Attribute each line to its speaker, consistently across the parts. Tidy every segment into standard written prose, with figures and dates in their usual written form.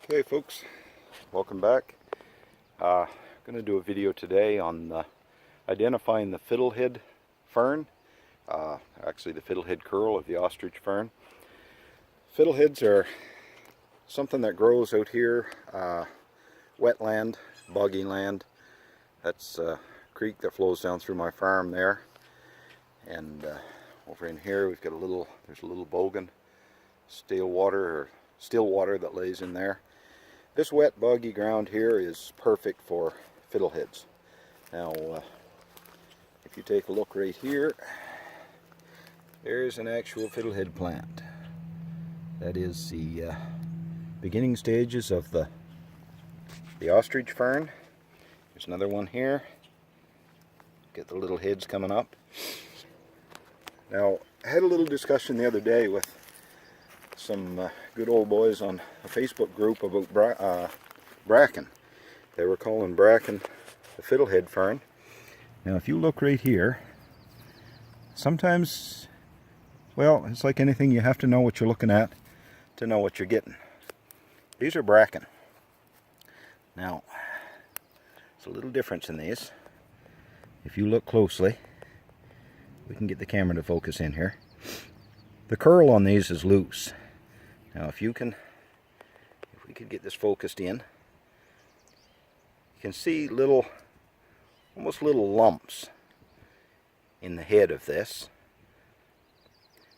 Speaker 1: Okay folks, welcome back. I'm going to do a video today on identifying the fiddlehead fern, actually the fiddlehead curl of the ostrich fern. Fiddleheads are something that grows out here, wetland, boggy land. That's a creek that flows down through my farm there, and over in here we've got there's a little bogan, still water that lays in there. This wet, boggy ground here is perfect for fiddleheads. Now, if you take a look right here, there's an actual fiddlehead plant. That is the beginning stages of the ostrich fern. There's another one here. Get the little heads coming up. Now, I had a little discussion the other day with some good old boys on a Facebook group about Bracken. They were calling Bracken the fiddlehead fern. Now if you look right here, sometimes, well, it's like anything, you have to know what you're looking at to know what you're getting. These are Bracken. Now, there's a little difference in these. If you look closely, we can get the camera to focus in here. The curl on these is loose. Now if we could get this focused in, you can see almost little lumps in the head of this.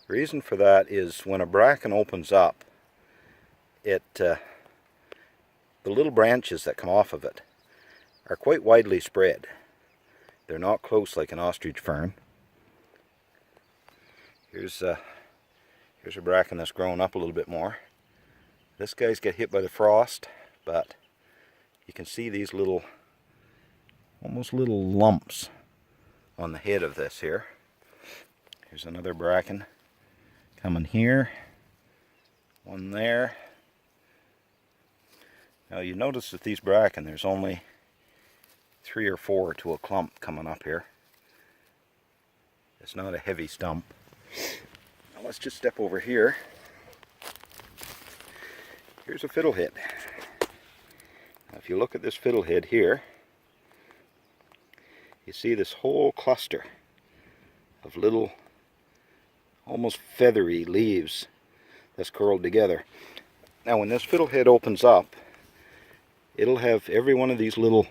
Speaker 1: The reason for that is when a bracken opens up, the little branches that come off of it are quite widely spread. They're not close like an ostrich fern. Here's a bracken that's grown up a little bit more. This guy's got hit by the frost, but you can see these almost little lumps on the head of this here. Here's another bracken coming here, one there. Now you notice that these bracken, there's only 3 or 4 to a clump coming up here. It's not a heavy stump. Now let's just step over here. Here's a fiddlehead. Now if you look at this fiddlehead here, you see this whole cluster of little, almost feathery leaves that's curled together. Now when this fiddlehead opens up, it'll have every one of these little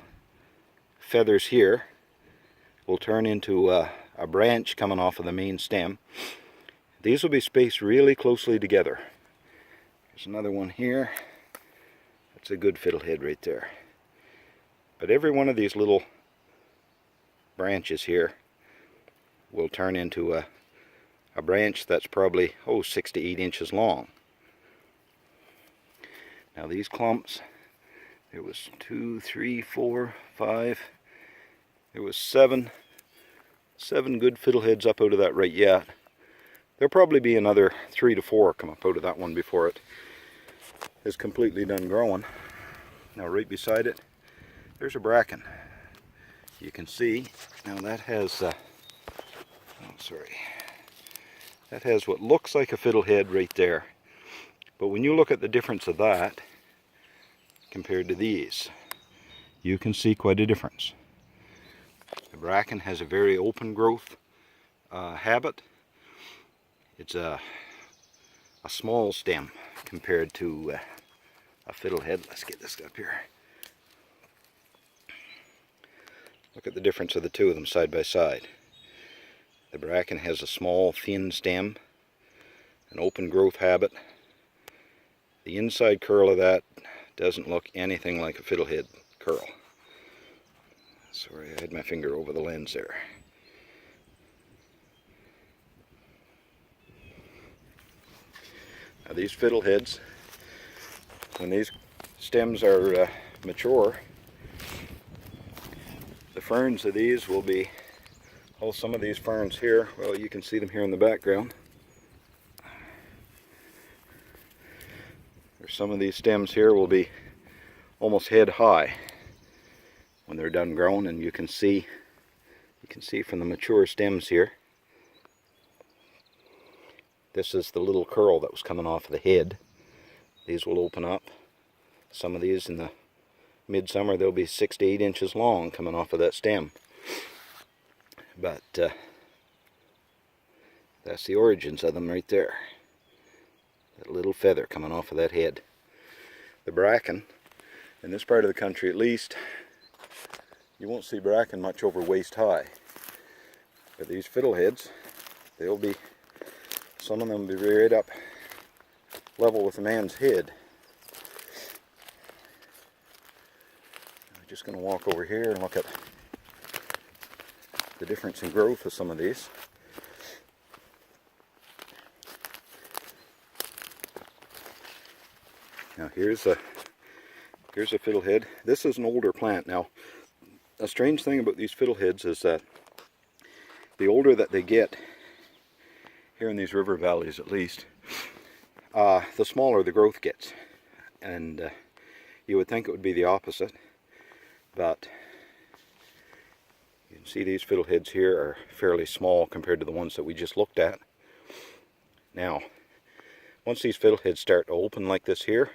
Speaker 1: feathers here will turn into a branch coming off of the main stem. These will be spaced really closely together. There's another one here. That's a good fiddlehead right there. But every one of these little branches here will turn into a branch that's probably 6 to 8 inches long. Now these clumps, there was 2, 3, 4, 5, there was 7 good fiddleheads up out of that right yet. There'll probably be another 3 to 4 come up out of that one before it is completely done growing. Now right beside it, there's a bracken. You can see, now that has, that has what looks like a fiddlehead right there. But when you look at the difference of that compared to these, you can see quite a difference. The bracken has a very open growth habit. It's a small stem compared to a fiddlehead. Let's get this up here. Look at the difference of the two of them side by side. The bracken has a small, thin stem, an open growth habit. The inside curl of that doesn't look anything like a fiddlehead curl. Sorry, I had my finger over the lens there. Now these fiddleheads, when these stems are mature, the ferns of these will be, some of these ferns here, well, you can see them here in the background. There's some of these stems here will be almost head high when they're done growing, and you can see from the mature stems here. This is the little curl that was coming off of the head. These will open up Some of these in the midsummer, they'll be 6 to 8 inches long coming off of that stem. But that's the origins of them right there. That little feather coming off of that head. The bracken, in this part of the country at least, you won't see bracken much over waist high. But these fiddleheads, they'll be, some of them will be right up level with a man's head. I'm just going to walk over here and look at the difference in growth of some of these. Now here's a fiddlehead. This is an older plant. Now, a strange thing about these fiddleheads is that the older that they get, here in these river valleys at least, the smaller the growth gets. And you would think it would be the opposite, but you can see these fiddleheads here are fairly small compared to the ones that we just looked at. Now, once these fiddleheads start to open like this here,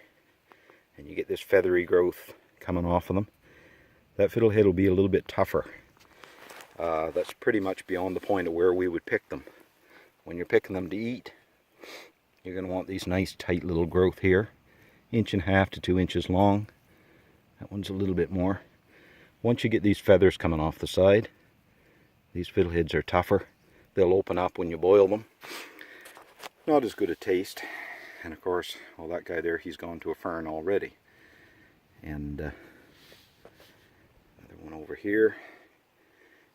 Speaker 1: and you get this feathery growth coming off of them, that fiddlehead will be a little bit tougher. That's pretty much beyond the point of where we would pick them. When you're picking them to eat, you're going to want these nice tight little growth here, 1.5 to 2 inches long. That one's a little bit more. Once you get these feathers coming off the side, these fiddleheads are tougher. They'll open up when you boil them. Not as good a taste. And of course, well, that guy there, he's gone to a fern already. And another one over here,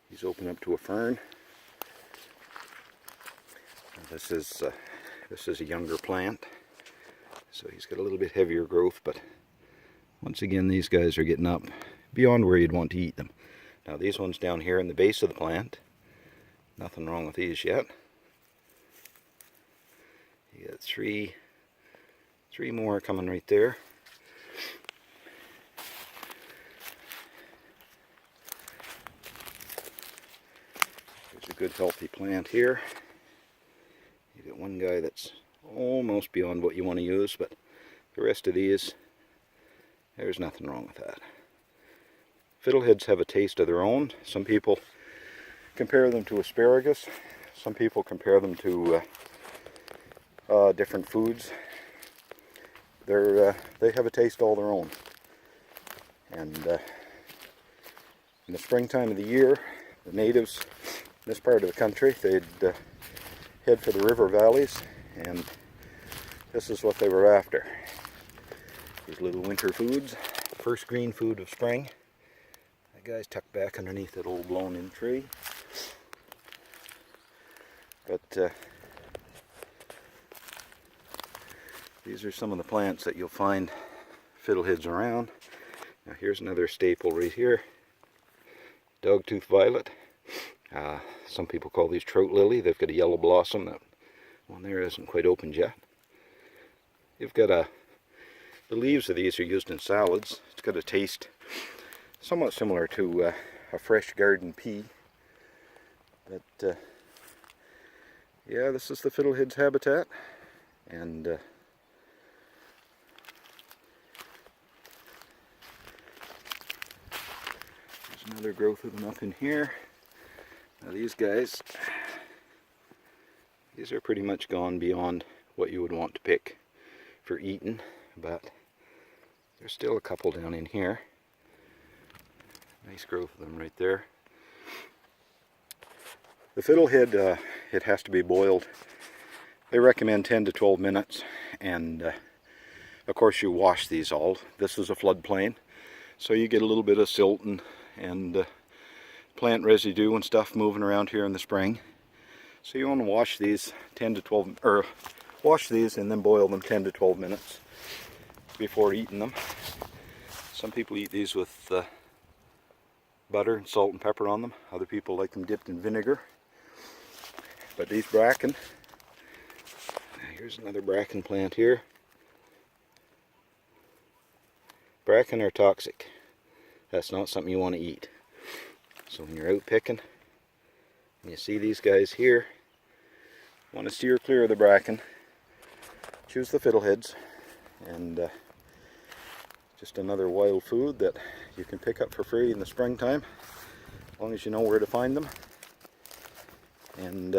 Speaker 1: he's opened up to a fern. This is a younger plant, so he's got a little bit heavier growth, but once again, these guys are getting up beyond where you'd want to eat them. Now these ones down here in the base of the plant, nothing wrong with these yet. You got three more coming right there. There's a good healthy plant here. You got one guy that's almost beyond what you want to use, but the rest of these, there's nothing wrong with that. Fiddleheads have a taste of their own. Some people compare them to asparagus. Some people compare them to different foods. They have a taste all their own. And in the springtime of the year, the natives in this part of the country, they'd head for the river valleys, and this is what they were after. These little winter foods, first green food of spring. That guy's tucked back underneath that old blown-in tree. But these are some of the plants that you'll find fiddleheads around. Now here's another staple right here. Dogtooth violet. Some people call these trout lily. They've got a yellow blossom. That one there isn't quite opened yet. You've got the leaves of these are used in salads. It's got a taste somewhat similar to a fresh garden pea. But yeah, this is the fiddlehead's habitat. And there's another growth of them up in here. Now these guys, these are pretty much gone beyond what you would want to pick for eating, but there's still a couple down in here. Nice growth of them right there. The fiddlehead, it has to be boiled. They recommend 10 to 12 minutes, and of course you wash these all. This is a floodplain, so you get a little bit of silt and plant residue and stuff moving around here in the spring. So you want to wash these 10 to 12, or wash these and then boil them 10 to 12 minutes before eating them. Some people eat these with butter and salt and pepper on them. Other people like them dipped in vinegar. But these bracken, here's another bracken plant here. Bracken are toxic. That's not something you want to eat. So when you're out picking, and you see these guys here, you want to steer clear of the bracken. Choose the fiddleheads, and Just another wild food that you can pick up for free in the springtime, as long as you know where to find them. And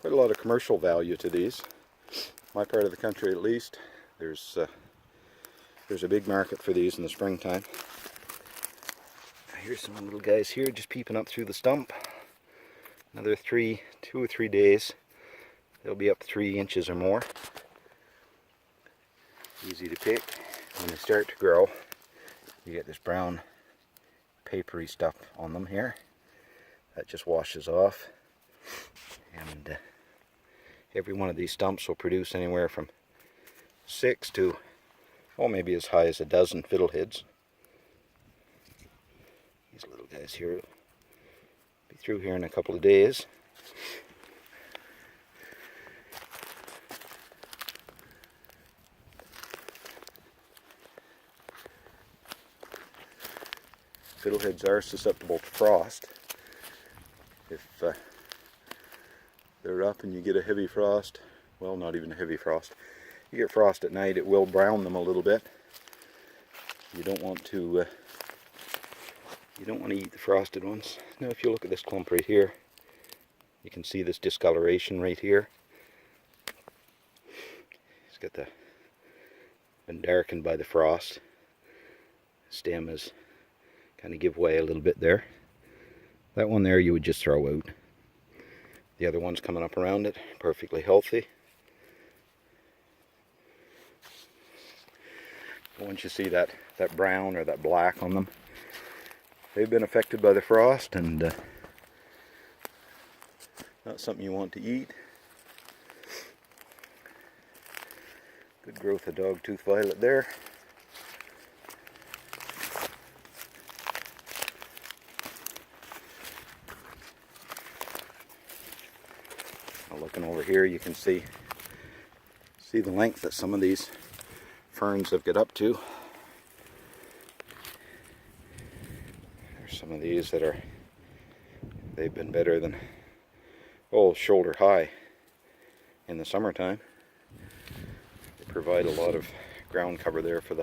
Speaker 1: quite a lot of commercial value to these. My part of the country, at least, there's a big market for these in the springtime. Here's some little guys here just peeping up through the stump. Another 2 or 3 days, they'll be up 3 inches or more. Easy to pick. When they start to grow, you get this brown papery stuff on them here. That just washes off. And every one of these stumps will produce anywhere from 6 to, oh, maybe as high as a dozen fiddleheads. These little guys here will be through here in a couple of days. Fiddleheads are susceptible to frost. If they're up and you get a heavy frost, well, not even a heavy frost, you get frost at night, it will brown them a little bit. You don't want to eat the frosted ones. Now if you look at this clump right here, you can see this discoloration right here. It's been darkened by the frost. Stem has kind of give way a little bit there. That one there you would just throw out. The other ones coming up around it, perfectly healthy. Once you see that brown or that black on them, they've been affected by the frost, and not something you want to eat. Good growth of dogtooth violet there. Looking over here, you can see the length that some of these ferns have got up to. There's some of these that they've been better than, oh, shoulder high in the summertime. They provide a lot of ground cover there for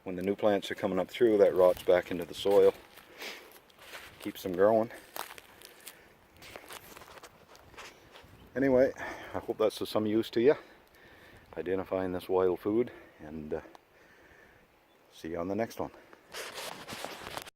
Speaker 1: when the new plants are coming up through, that rots back into the soil, keeps them growing. Anyway, I hope that's of some use to you, identifying this wild food, and see you on the next one.